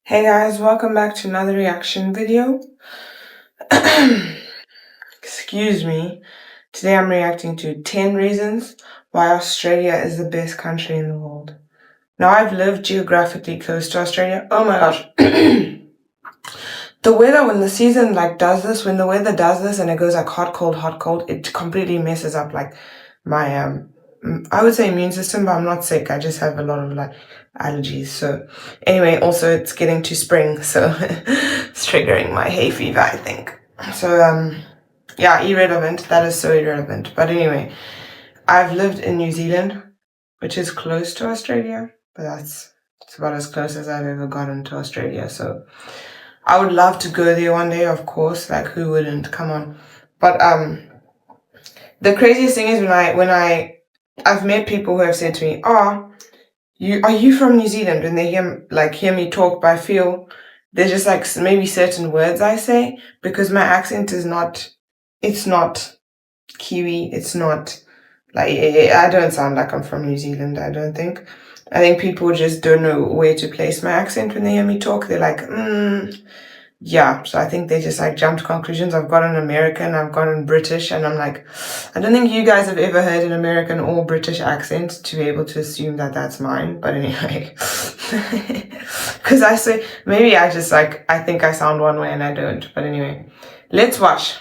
Hey guys, welcome back to another reaction video. Excuse me. Today I'm reacting to 10 reasons why Australia is the best country in the world. Now I've lived geographically close to Australia. Oh my gosh. The weather, when the season does this, when the weather does this and it goes like hot, cold, it completely messes up my I would say immune system, but I'm not sick. I just have a lot of allergies. So anyway, also it's getting to spring, so it's triggering my hay fever, I think. So yeah, irrelevant. That is so irrelevant. But anyway, I've lived in New Zealand, which is close to Australia, but it's about as close as I've ever gotten to Australia. So I would love to go there one day, of course. Like, who wouldn't? Come on. But the craziest thing is when I've met people who have said to me, "Oh, are you from New Zealand?" When they hear me talk, but I feel there's just maybe certain words I say because my accent is not. It's not Kiwi. It's not I don't sound like I'm from New Zealand. I don't think. I think people just don't know where to place my accent when they hear me talk. They're like, yeah. So I think they just jump to conclusions. I've got an American, I've got an British, and I'm like, I don't think you guys have ever heard an American or British accent to be able to assume that that's mine. But anyway, because I say, maybe I just I think I sound one way and I don't. But anyway, let's watch.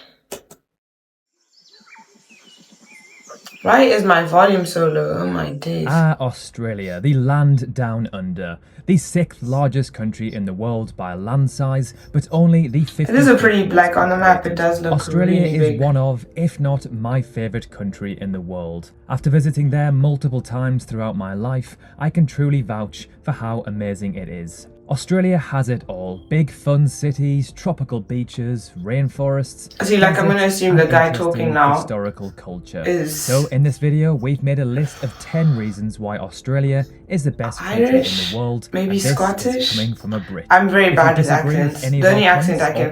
Why is my volume so low? Oh my days. Australia, the land down under. The 6th largest country in the world by land size, but only the 50th. It is a pretty black on the map. It does look Australia really big. is one of, if not my favourite country in the world. After visiting there multiple times throughout my life, I can truly vouch for how amazing it is. Australia has it all. Big fun cities, tropical beaches, rainforests. See, I'm going to assume the guy talking now historical culture. is... So in this video, we've made a list of 10 reasons why Australia is the best country in the world. Maybe Scottish? Coming from a Brit. I'm very bad with accents. The only accent I can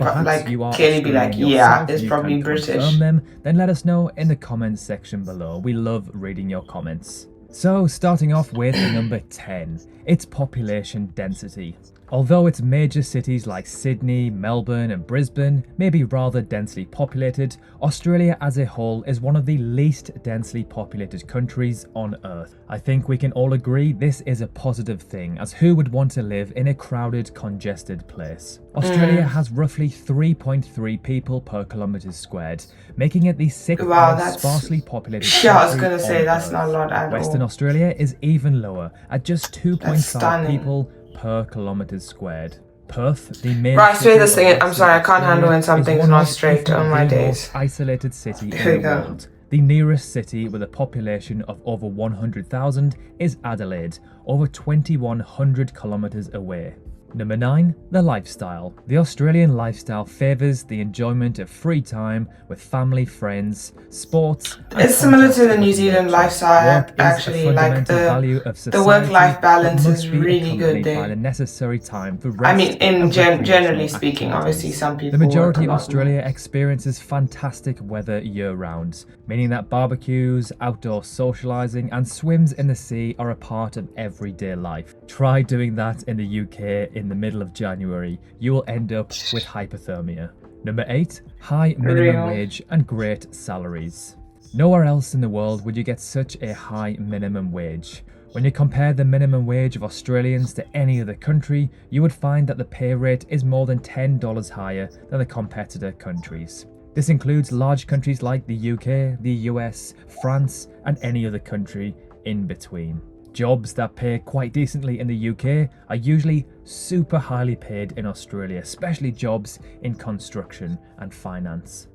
clearly be yeah, is probably British. Them, then let us know in the comments section below. We love reading your comments. So, starting off with number 10, its population density. Although its major cities like Sydney, Melbourne and Brisbane may be rather densely populated, Australia as a whole is one of the least densely populated countries on Earth. I think we can all agree this is a positive thing, as who would want to live in a crowded, congested place? Australia has roughly 3.3 people per kilometre squared, making it the 6th most sparsely populated country. Yeah, I was going to say that's not a lot at all. Western Australia is even lower, at just 2.5 people per kilometre squared. Perth, the main right, say this thing. I'm sorry, I can't handle when something's not straight on my days. Isolated city in the world. The nearest city with a population of over 100,000 is Adelaide, over 2,100 kilometres away. Number 9, the lifestyle. The Australian lifestyle favours the enjoyment of free time with family, friends, sports. It's similar to the New Zealand lifestyle, actually. The work-life balance is really good there. By the necessary time for rest. I mean, generally speaking, obviously some people. The majority of Australia experiences fantastic weather year-round, meaning that barbecues, outdoor socialising, and swims in the sea are a part of everyday life. Try doing that in the UK in the middle of January, you will end up with hypothermia. Number 8, high minimum wage and great salaries. Nowhere else in the world would you get such a high minimum wage. When you compare the minimum wage of Australians to any other country, you would find that the pay rate is more than $10 higher than the competitor countries. This includes large countries like the UK, the US, France, and any other country in between. Jobs that pay quite decently in the UK are usually super highly paid in Australia, especially jobs in construction and finance.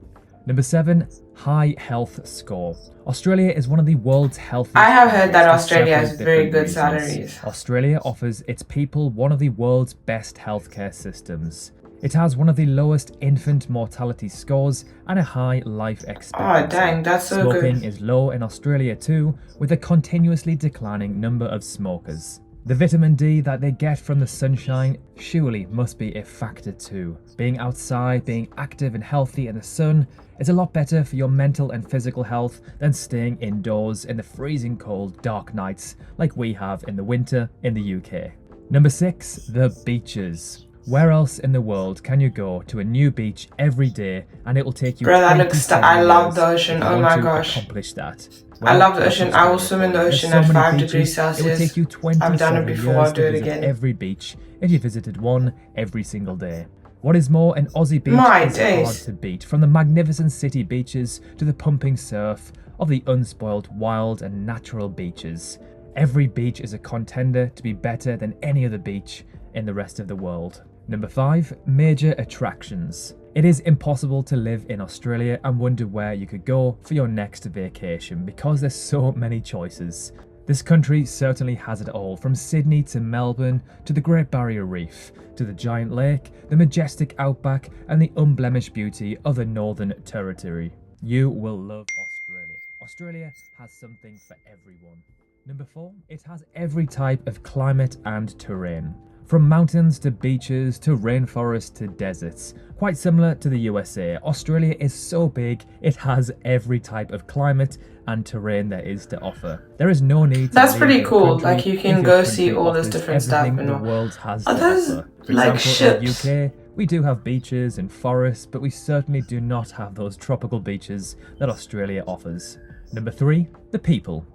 Number 7, high health score. Australia is one of the world's healthiest. I have heard that Australia has very good salaries. Australia offers its people one of the world's best healthcare systems. It has one of the lowest infant mortality scores and a high life expectancy. Oh dang, that's so good. Smoking is low in Australia too, with a continuously declining number of smokers. The vitamin D that they get from the sunshine surely must be a factor too. Being outside, being active and healthy in the sun is a lot better for your mental and physical health than staying indoors in the freezing cold dark nights like we have in the winter in the UK. Number 6, the beaches. Where else in the world can you go to a new beach every day and it will take you Bro, that looks 27 I love years the ocean. if you Oh want my to gosh. accomplish that? I love the that's ocean. I will Australia swim in for the you. There's ocean so at many 5 beaches. degrees It would Celsius. take you I've done it 27 before, years I'll do to it visit again. every beach if you visited one every single day. What is more, an Aussie beach My is hard days. to beat. From the magnificent city beaches to the pumping surf of the unspoiled wild and natural beaches. Every beach is a contender to be better than any other beach in the rest of the world. Number 5, major attractions. It is impossible to live in Australia and wonder where you could go for your next vacation because there's so many choices. This country certainly has it all, from Sydney to Melbourne to the Great Barrier Reef, to the giant lake, the majestic outback and the unblemished beauty of the Northern Territory. You will love Australia. Australia has something for everyone. Number 4, it has every type of climate and terrain. From mountains to beaches to rainforests to deserts. Quite similar to the USA, Australia is so big it has every type of climate and terrain there is to offer. There is no need to That's leave pretty your cool. country Like you if can your go see country all this offers different stuff everything and the all. world has Are to those offer. For like example, in ships? the UK, we do have beaches and forests, but we certainly do not have those tropical beaches that Australia offers. Number 3, the people.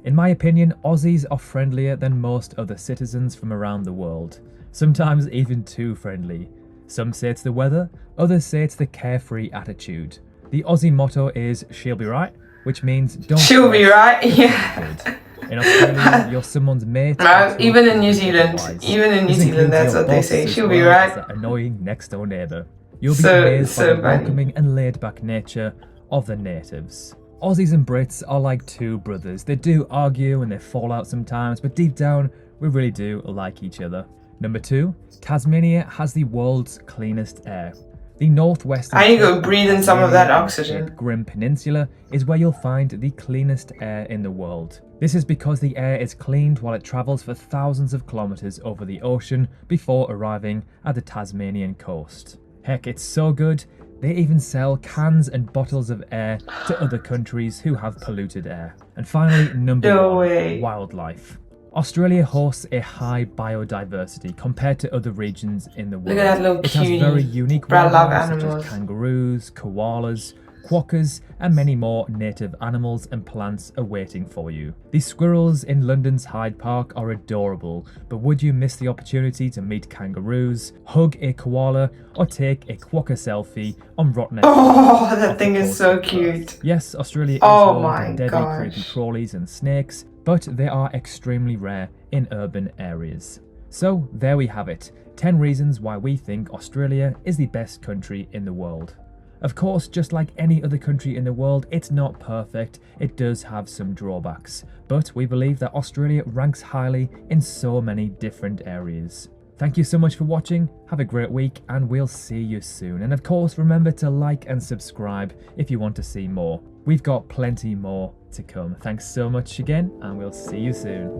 In my opinion, Aussies are friendlier than most other citizens from around the world. Sometimes even too friendly. Some say it's the weather, others say it's the carefree attitude. The Aussie motto is "she'll be right," which means don't She'll be stress, right. it's gonna Yeah. be good. In Australia, you're someone's mate. until Even in New proven Zealand, otherwise. even in New This Zealand, includes that's your what they boss say. as She'll be well as right. that annoying next door neighbour. You'll be So amazed by the funny. welcoming and laid back nature of the natives. Aussies and Brits are like two brothers. They do argue and they fall out sometimes, but deep down, we really do like each other. Number 2, Tasmania has the world's cleanest air. The northwestern I need to tip go of breathe in some of Tasmania that on the oxygen. Cape Grim Peninsula is where you'll find the cleanest air in the world. This is because the air is cleaned while it travels for thousands of kilometers over the ocean before arriving at the Tasmanian coast. Heck, it's so good, they even sell cans and bottles of air to other countries who have polluted air. And finally, number No 1, way. wildlife. Australia hosts a high biodiversity compared to other regions in the world. Look at that little It has cutie. very unique Bro, I love wildlife such animals. as kangaroos, koalas, quokkas, and many more native animals and plants awaiting for you. The squirrels in London's Hyde Park are adorable, but would you miss the opportunity to meet kangaroos, hug a koala, or take a quokka selfie on Rottnest? Oh, that off the thing is coast so of Perth? cute. Yes, Australia is Oh home my to deadly creepy gosh. crawlies and snakes, but they are extremely rare in urban areas. So there we have it, 10 reasons why we think Australia is the best country in the world. Of course, just like any other country in the world, it's not perfect, it does have some drawbacks, but we believe that Australia ranks highly in so many different areas. Thank you so much for watching, have a great week, and we'll see you soon. And of course, remember to like and subscribe if you want to see more. We've got plenty more to come. Thanks so much again, and we'll see you soon.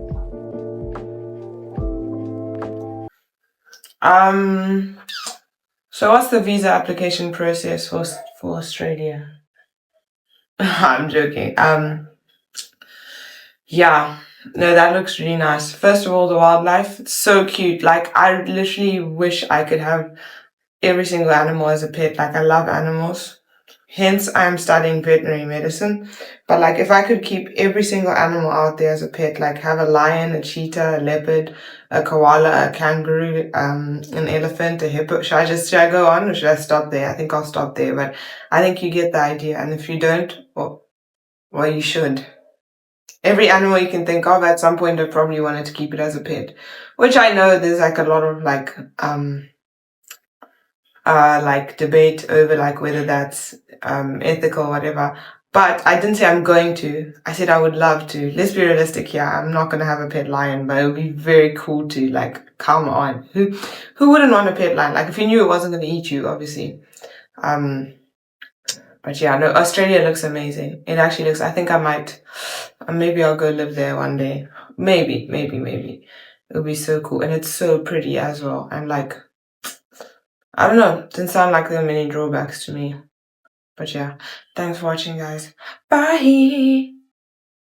So what's the visa application process for Australia? I'm joking. Yeah. No, that looks really nice. First of all, the wildlife, it's so cute. Like, I literally wish I could have every single animal as a pet. Like, I love animals. Hence, I'm studying veterinary medicine. But like, if I could keep every single animal out there as a pet, like have a lion, a cheetah, a leopard, a koala, a kangaroo, an elephant, a hippo. Should I go on or should I stop there? I think I'll stop there, but I think you get the idea. And if you don't, well, you should. Every animal you can think of, at some point I probably wanted to keep it as a pet. Which I know there's like a lot of like debate over like whether that's ethical or whatever. But I didn't say I'm going to. I said I would love to. Let's be realistic here. I'm not gonna have a pet lion, but it would be very cool to. Like, come on. Who wouldn't want a pet lion? Like, if you knew it wasn't gonna eat you, obviously. But yeah, no, Australia looks amazing. It actually looks, I think I might, maybe I'll go live there one day. Maybe. It'll be so cool. And it's so pretty as well. And like, I don't know, didn't sound like there were many drawbacks to me. But yeah, thanks for watching, guys. Bye!